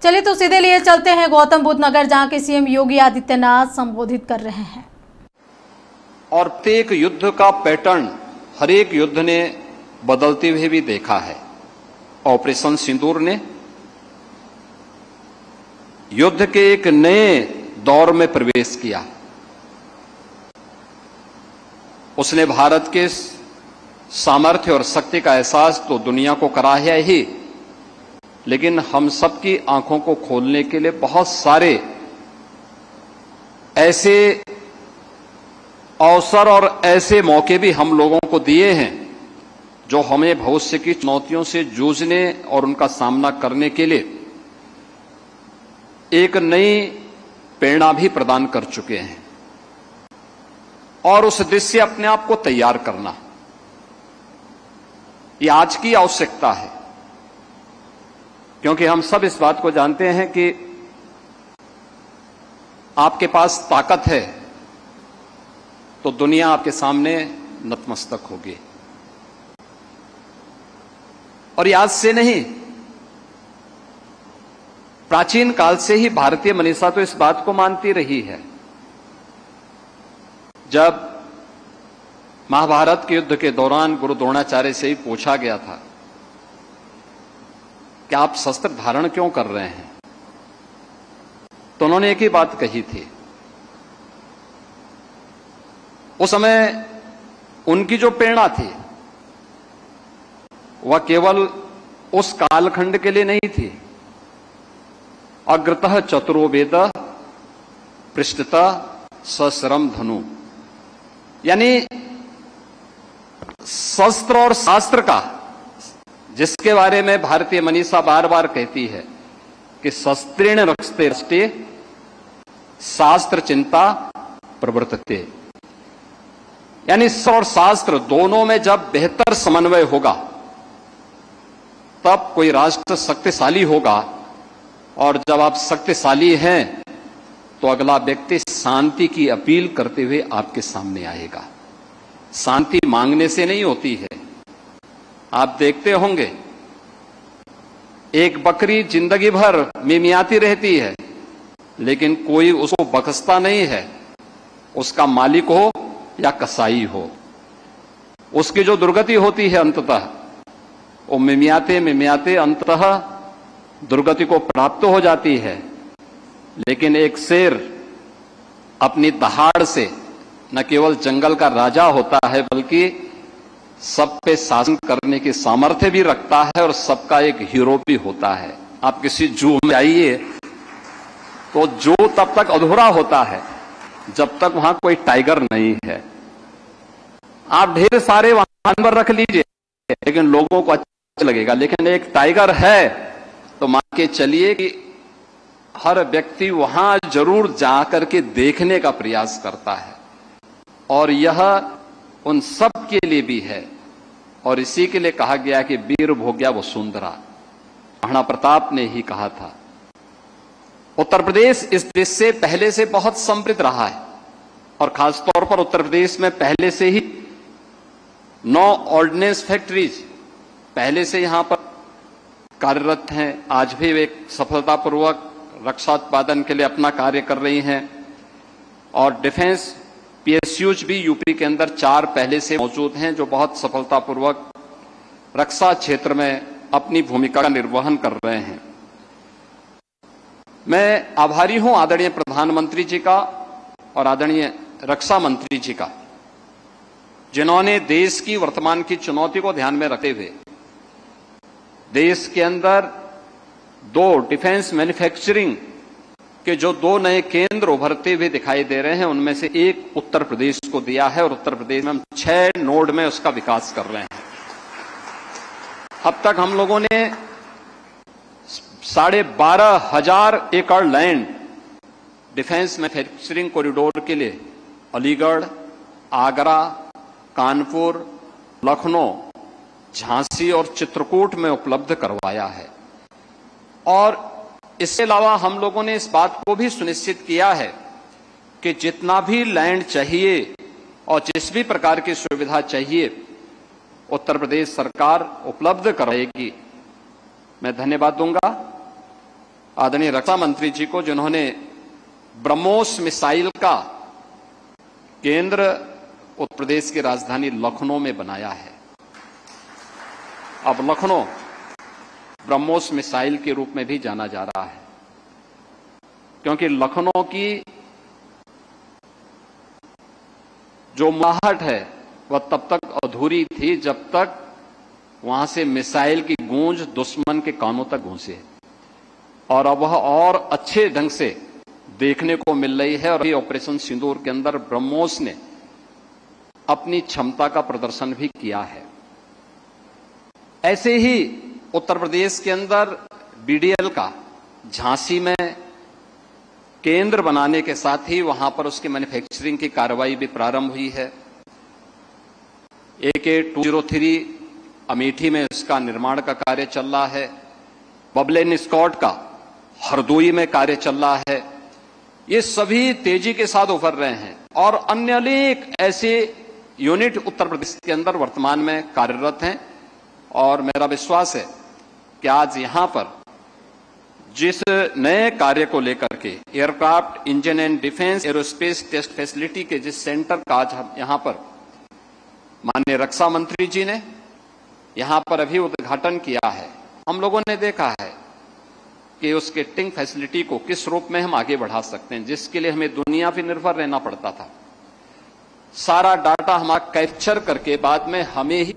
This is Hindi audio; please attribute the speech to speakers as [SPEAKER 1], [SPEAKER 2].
[SPEAKER 1] चलिए तो सीधे लिए चलते हैं गौतम बुद्ध नगर, जहां के सीएम योगी आदित्यनाथ संबोधित कर रहे हैं।
[SPEAKER 2] और प्रत्येक युद्ध का पैटर्न हर एक युद्ध ने बदलते हुए भी देखा है। ऑपरेशन सिंदूर ने युद्ध के एक नए दौर में प्रवेश किया। उसने भारत के सामर्थ्य और शक्ति का एहसास तो दुनिया को कराया ही, लेकिन हम सबकी आंखों को खोलने के लिए बहुत सारे ऐसे अवसर और ऐसे मौके भी हम लोगों को दिए हैं जो हमें भविष्य की चुनौतियों से जूझने और उनका सामना करने के लिए एक नई प्रेरणा भी प्रदान कर चुके हैं। और उस दृश्य से अपने आप को तैयार करना ये आज की आवश्यकता है, क्योंकि हम सब इस बात को जानते हैं कि आपके पास ताकत है तो दुनिया आपके सामने नतमस्तक होगी। और ये आज से नहीं, प्राचीन काल से ही भारतीय मनीषा तो इस बात को मानती रही है। जब महाभारत के युद्ध के दौरान गुरु द्रोणाचार्य से ही पूछा गया था कि आप शस्त्र धारण क्यों कर रहे हैं, तो उन्होंने एक ही बात कही थी। उस समय उनकी जो प्रेरणा थी वह केवल उस कालखंड के लिए नहीं थी। अग्रतः चतुरो वेद पृष्ठतः सश्रम धनु, यानी शस्त्र और शास्त्र का, जिसके बारे में भारतीय मनीषा बार बार कहती है कि शस्त्रेण रक्षते रष्टे शास्त्र चिंता प्रवर्तते, यानी शस्त्र और शास्त्र दोनों में जब बेहतर समन्वय होगा तब कोई राष्ट्र शक्तिशाली होगा। और जब आप शक्तिशाली हैं तो अगला व्यक्ति शांति की अपील करते हुए आपके सामने आएगा। शांति मांगने से नहीं होती है। आप देखते होंगे एक बकरी जिंदगी भर मिमियाती रहती है लेकिन कोई उसको बख्शता नहीं है, उसका मालिक हो या कसाई हो। उसकी जो दुर्गति होती है अंततः वो मिमियाते मिमियाते अंततः दुर्गति को प्राप्त हो जाती है। लेकिन एक शेर अपनी दहाड़ से न केवल जंगल का राजा होता है बल्कि सब पे शासन करने की सामर्थ्य भी रखता है और सबका एक हीरो भी होता है। आप किसी जू में आइए तो जू तब तक अधूरा होता है जब तक वहां कोई टाइगर नहीं है। आप ढेर सारे जानवर रख लीजिए लेकिन लोगों को अच्छा लगेगा, लेकिन एक टाइगर है तो मान के चलिए कि हर व्यक्ति वहां जरूर जाकर के देखने का प्रयास करता है। और यह उन सब के लिए भी है और इसी के लिए कहा गया कि वीर भोग्या वो सुंदरा। महाराणा प्रताप ने ही कहा था। उत्तर प्रदेश इस देश से पहले से बहुत समृद्ध रहा है और खासतौर पर उत्तर प्रदेश में पहले से ही 9 ऑर्डिनेंस फैक्ट्रीज पहले से यहां पर कार्यरत हैं। आज भी वे सफलतापूर्वक रक्षा उत्पादन के लिए अपना कार्य कर रही हैं। और डिफेंस पीएसयूज भी यूपी के अंदर 4 पहले से मौजूद हैं जो बहुत सफलतापूर्वक रक्षा क्षेत्र में अपनी भूमिका का निर्वहन कर रहे हैं। मैं आभारी हूं आदरणीय प्रधानमंत्री जी का और आदरणीय रक्षा मंत्री जी का, जिन्होंने देश की वर्तमान की चुनौती को ध्यान में रखते हुए देश के अंदर 2 डिफेंस मैन्युफैक्चरिंग के जो 2 नए केंद्र उभरते हुए दिखाई दे रहे हैं उनमें से एक उत्तर प्रदेश को दिया है और उत्तर प्रदेश में हम 6 नोड में उसका विकास कर रहे हैं। अब तक हम लोगों ने 12,500 एकड़ लैंड डिफेंस मैन्युफैक्चरिंग कॉरिडोर के लिए अलीगढ़, आगरा, कानपुर, लखनऊ, झांसी और चित्रकूट में उपलब्ध करवाया है। और इसके अलावा हम लोगों ने इस बात को भी सुनिश्चित किया है कि जितना भी लैंड चाहिए और जिस भी प्रकार की सुविधा चाहिए उत्तर प्रदेश सरकार उपलब्ध कराएगी। मैं धन्यवाद दूंगा आदरणीय रक्षा मंत्री जी को, जिन्होंने ब्रह्मोस मिसाइल का केंद्र उत्तर प्रदेश की राजधानी लखनऊ में बनाया है। अब लखनऊ ब्रह्मोस मिसाइल के रूप में भी जाना जा रहा है, क्योंकि लखनऊ की जो मुलाहट है वह तब तक अधूरी थी जब तक वहां से मिसाइल की गूंज दुश्मन के कानों तक गूंजे, और अब वह और अच्छे ढंग से देखने को मिल रही है। और ऑपरेशन सिंदूर के अंदर ब्रह्मोस ने अपनी क्षमता का प्रदर्शन भी किया है। ऐसे ही उत्तर प्रदेश के अंदर बीडीएल का झांसी में केंद्र बनाने के साथ ही वहां पर उसकी मैन्युफैक्चरिंग की कार्रवाई भी प्रारंभ हुई है। AK-203 अमेठी में इसका निर्माण का कार्य चल रहा है। बबलेन स्कॉट का हरदोई में कार्य चल रहा है। ये सभी तेजी के साथ उभर रहे हैं और अन्य अनेक ऐसे यूनिट उत्तर प्रदेश के अंदर वर्तमान में कार्यरत हैं। और मेरा विश्वास है कि आज यहां पर जिस नए कार्य को लेकर के aircraft engine and defence aerospace test facility के जिस सेंटर का आज हम यहां पर माननीय रक्षा मंत्री जी ने यहां पर अभी उद्घाटन किया है, हम लोगों ने देखा है कि उस टेस्टिंग फैसिलिटी को किस रूप में हम आगे बढ़ा सकते हैं, जिसके लिए हमें दुनिया पर निर्भर रहना पड़ता था। सारा डाटा हमारा कैप्चर करके बाद में हमें ही